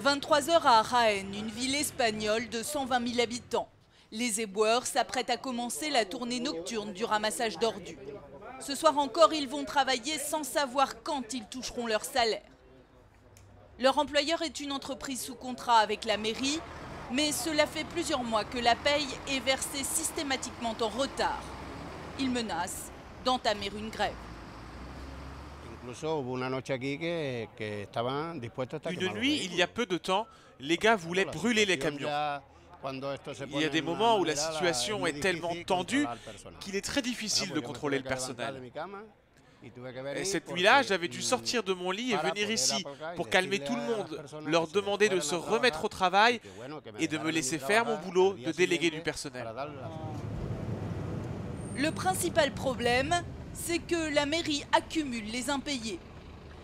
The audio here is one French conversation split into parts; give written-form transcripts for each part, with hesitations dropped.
23 heures à Jaén, une ville espagnole de 120 000 habitants. Les éboueurs s'apprêtent à commencer la tournée nocturne du ramassage d'ordures. Ce soir encore, ils vont travailler sans savoir quand ils toucheront leur salaire. Leur employeur est une entreprise sous contrat avec la mairie, mais cela fait plusieurs mois que la paye est versée systématiquement en retard. Ils menacent d'entamer une grève. Une nuit, il y a peu de temps, les gars voulaient brûler les camions. Il y a des moments où la situation est tellement tendue qu'il est très difficile de contrôler le personnel. Et cette nuit-là, j'avais dû sortir de mon lit et venir ici pour calmer tout le monde, leur demander de se remettre au travail et de me laisser faire mon boulot de délégué du personnel. Le principal problème, c'est que la mairie accumule les impayés.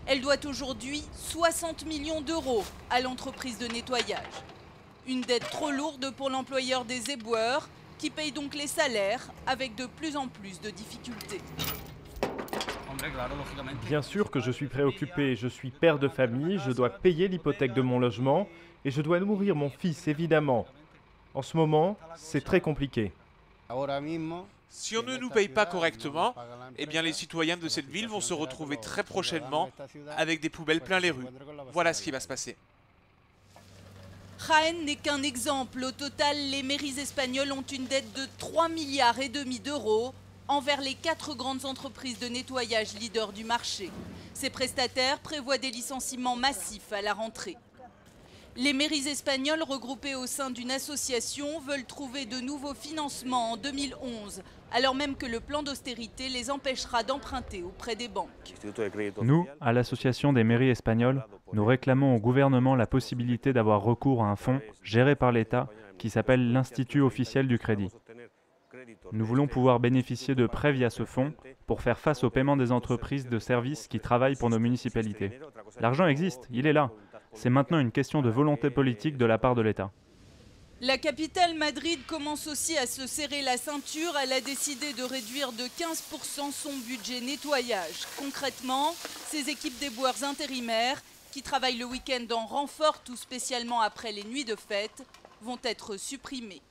Elle doit aujourd'hui 60 millions d'euros à l'entreprise de nettoyage. Une dette trop lourde pour l'employeur des éboueurs, qui paye donc les salaires avec de plus en plus de difficultés. Bien sûr que je suis préoccupé, je suis père de famille, je dois payer l'hypothèque de mon logement et je dois nourrir mon fils, évidemment. En ce moment, c'est très compliqué. Si on ne nous paye pas correctement, eh bien les citoyens de cette ville vont se retrouver très prochainement avec des poubelles plein les rues. Voilà ce qui va se passer. Jaén n'est qu'un exemple. Au total, les mairies espagnoles ont une dette de 3,5 milliards d'euros envers les 4 grandes entreprises de nettoyage leaders du marché. Ces prestataires prévoient des licenciements massifs à la rentrée. Les mairies espagnoles regroupées au sein d'une association veulent trouver de nouveaux financements en 2011, alors même que le plan d'austérité les empêchera d'emprunter auprès des banques. Nous, à l'Association des mairies espagnoles, nous réclamons au gouvernement la possibilité d'avoir recours à un fonds géré par l'État qui s'appelle l'Institut officiel du crédit. Nous voulons pouvoir bénéficier de prêts via ce fonds pour faire face au paiement des entreprises de services qui travaillent pour nos municipalités. L'argent existe, il est là. C'est maintenant une question de volonté politique de la part de l'État. La capitale Madrid commence aussi à se serrer la ceinture. Elle a décidé de réduire de 15% son budget nettoyage. Concrètement, ces équipes d'éboueurs intérimaires qui travaillent le week-end en renfort, tout spécialement après les nuits de fête, vont être supprimées.